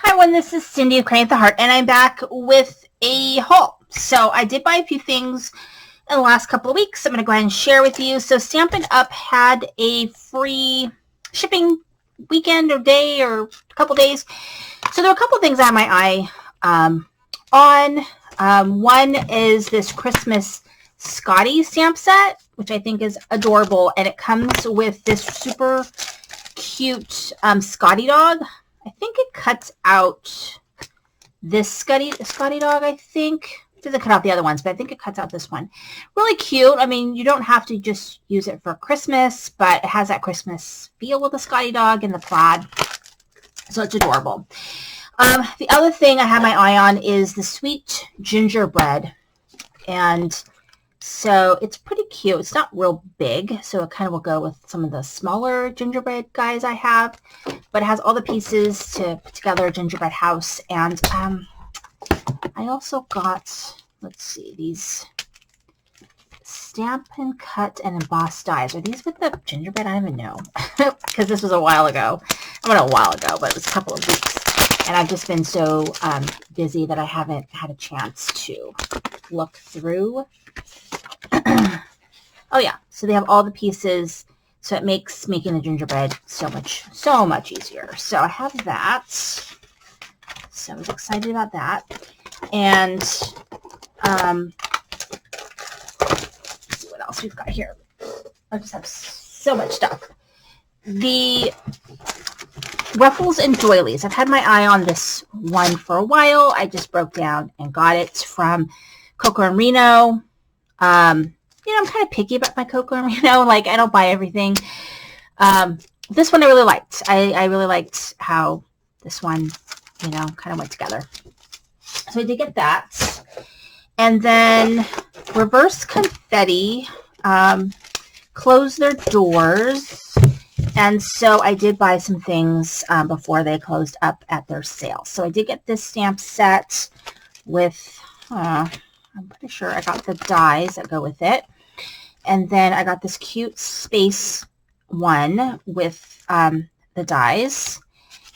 Hi everyone, this is Cindy of Create the Heart, and I'm back with a haul. So I did buy a few things in the last couple of weeks. I'm going to go ahead and share with you. So Stampin' Up! Had a free shipping weekend or day or a couple days. So there were a couple of things I had my eye on. One is this Christmas Scotty stamp set, which I think is adorable, and it comes with this super cute Scotty dog. I think it cuts out this Scotty dog, I think. It doesn't cut out the other ones, but I think it cuts out this one. Really cute. I mean, you don't have to just use it for Christmas, but it has that Christmas feel with the Scotty dog and the plaid. So it's adorable. The other thing I have my eye on is the sweet gingerbread. And so it's pretty cute. It's not real big, so it kind of will go with some of the smaller gingerbread guys I have. But it has all the pieces to put together a gingerbread house. And I also got, let's see, these Stampin' Cut and Embossed dies. Are these with the gingerbread? I don't even know. Because this was a while ago. I mean, a while ago, but it was a couple of weeks. And I've just been so busy that I haven't had a chance to look through. Oh yeah, so they have all the pieces, so it makes making the gingerbread so much easier. So I have that. So I was excited about that. And let's see what else we've got here. I just have so much stuff. The Ruffles and Doilies. I've had my eye on this one for a while. I just broke down and got it from Coco and Reno. You know, I'm kind of picky about my Coco and Reno. Like, I don't buy everything. This one I really liked. I really liked how this one, you know, kind of went together. So I did get that. And then Reverse Confetti closed their doors. And so I did buy some things before they closed up at their sale. So I did get this stamp set with, I'm pretty sure I got the dies that go with it. And then I got this cute space one with the dies.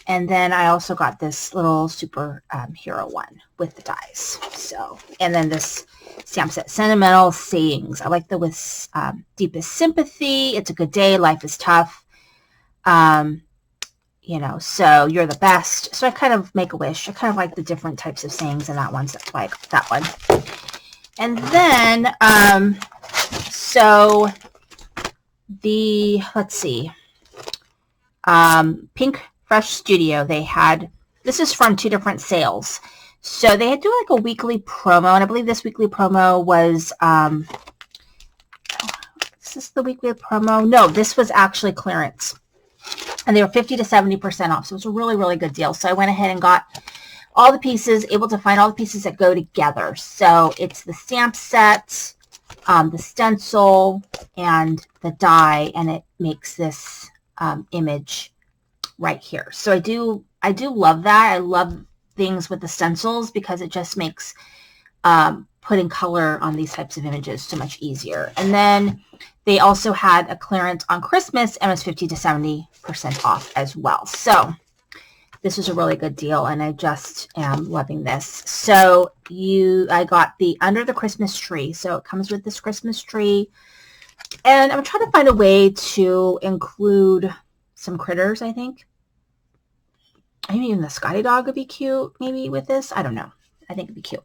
And then I also got this little super hero one with the dies. So, and then this stamp set, Sentimental Sayings. I like the with Deepest Sympathy. It's a good day. Life is tough. You know, so you're the best. So I kind of make a wish. I kind of like the different types of sayings in that one. So that's why I got that one. And then, so the, let's see, Pink Fresh Studio, they had, this is from two different sales. So they had do like a weekly promo, and I believe this weekly promo was, is this the weekly promo? No, this was actually clearance. And they were 50 to 70% off. So it was a really, really good deal. So I went ahead and got all the pieces, able to find all the pieces that go together. So it's the stamp set, the stencil, and the die, and it makes this image right here. So I do love that. I love things with the stencils because it just makes putting color on these types of images so much easier. And then they also had a clearance on Christmas and it was 50 to 70% off as well. So this was a really good deal, and I just am loving this. So I got the Under the Christmas Tree. So it comes with this Christmas tree. And I'm trying to find a way to include some critters, I think. I mean, even the Scotty dog would be cute maybe with this. I don't know. I think it'd be cute.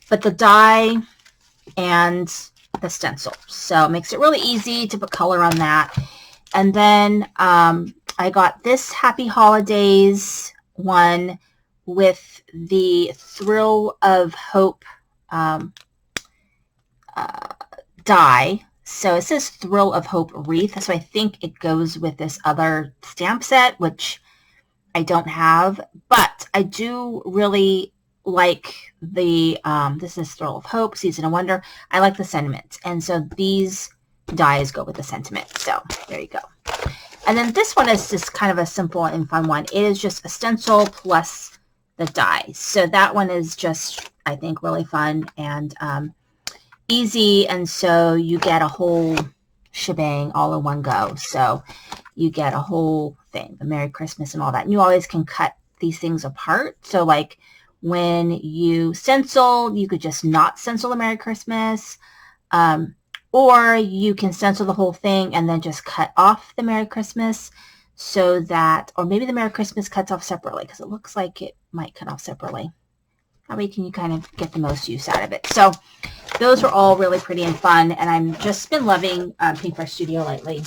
But the die and the stencil. So it makes it really easy to put color on that. And then I got this Happy Holidays one with the Thrill of Hope die. So it says Thrill of Hope wreath. So I think it goes with this other stamp set, which I don't have. But I do really like the, this is Thrill of Hope, Season of Wonder. I like the sentiment. And so these dies go with the sentiment. So there you go. And then this one is just kind of a simple and fun one. It is just a stencil plus the die. So that one is just, I think, really fun and easy. And so you get a whole shebang all in one go. So you get a whole thing, the Merry Christmas and all that. And you always can cut these things apart. So like when you stencil, you could just not stencil the Merry Christmas, or you can stencil the whole thing and then just cut off the Merry Christmas so that, or maybe the Merry Christmas cuts off separately because it looks like it might cut off separately. That way can you kind of get the most use out of it. So those are all really pretty and fun, and I've just been loving Paintbrush Studio lately.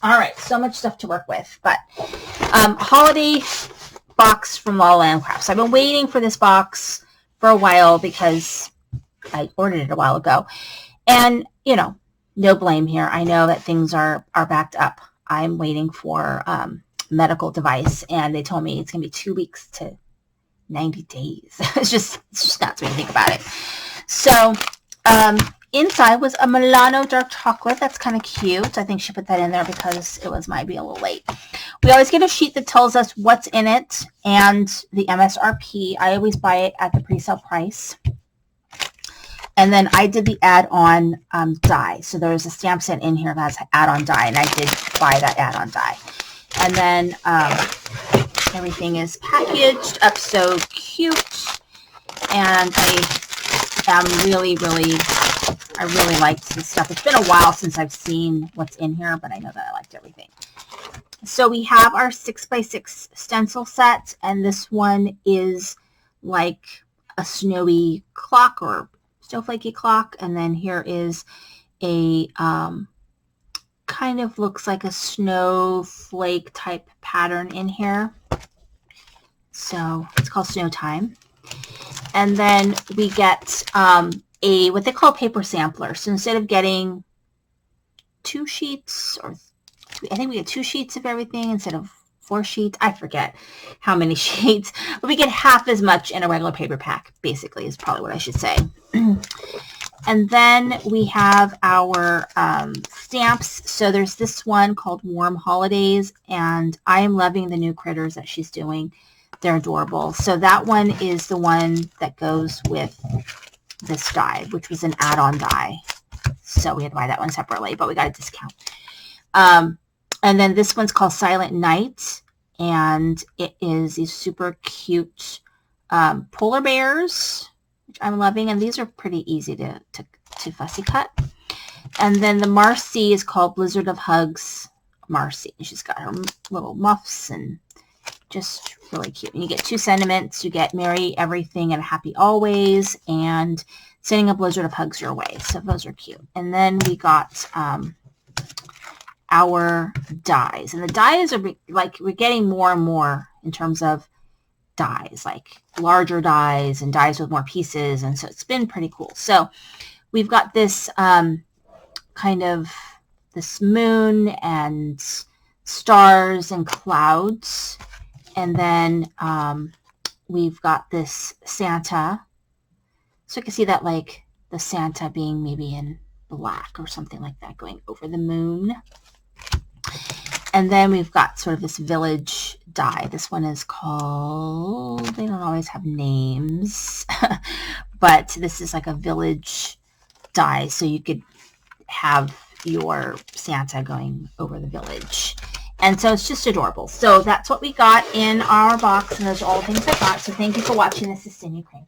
All right, so much stuff to work with, but holiday box from La La Land Crafts. I've been waiting for this box for a while because I ordered it a while ago, and you know, no blame here. I know that things are backed up. I'm waiting for medical device, and they told me it's gonna be 2 weeks to 90 days. It's just nuts when you think about it. So inside was a Milano dark chocolate. That's kind of cute. I think she put that in there because it might be a little late. We always get a sheet that tells us what's in it and the MSRP. I always buy it at the pre-sale price. And then I did the add-on die. So there's a stamp set in here that has add-on die, and I did buy that add-on die. And then everything is packaged up so cute, and I really liked this stuff. It's been a while since I've seen what's in here, but I know that I liked everything. So we have our 6x6 stencil set, and this one is like a snowy clock or snowflakey clock, and then here is a kind of looks like a snowflake type pattern in here. So it's called Snow Time. And then we get what they call a paper sampler. So instead of getting 2 sheets, or I think we get 2 sheets of everything instead of 4 sheets. I forget how many sheets, but we get half as much in a regular paper pack, basically, is probably what I should say. And then we have our stamps. So there's this one called Warm Holidays, and I am loving the new critters that she's doing. They're adorable. So that one is the one that goes with this die, which was an add-on die. So we had to buy that one separately, but we got a discount. And then this one's called Silent Night, and it is these super cute polar bears, which I'm loving, and these are pretty easy to fussy cut. And then the Marcy is called Blizzard of Hugs Marcy. She's got her little muffs and just really cute. And you get 2 sentiments. You get Merry Everything and Happy Always, and sending a blizzard of hugs your way. So those are cute. And then we got our dies, and the dies are like we're getting more and more in terms of dies, like larger dies and dies with more pieces, and so it's been pretty cool. So we've got this kind of this moon and stars and clouds, and then we've got this Santa, so you can see that like the Santa being maybe in black or something like that going over the moon. And then we've got sort of this village die. This one is called, they don't always have names, but this is like a village die. So you could have your Santa going over the village. And so it's just adorable. So that's what we got in our box, and those are all the things I got. So thank you for watching. This is Cindy Crane.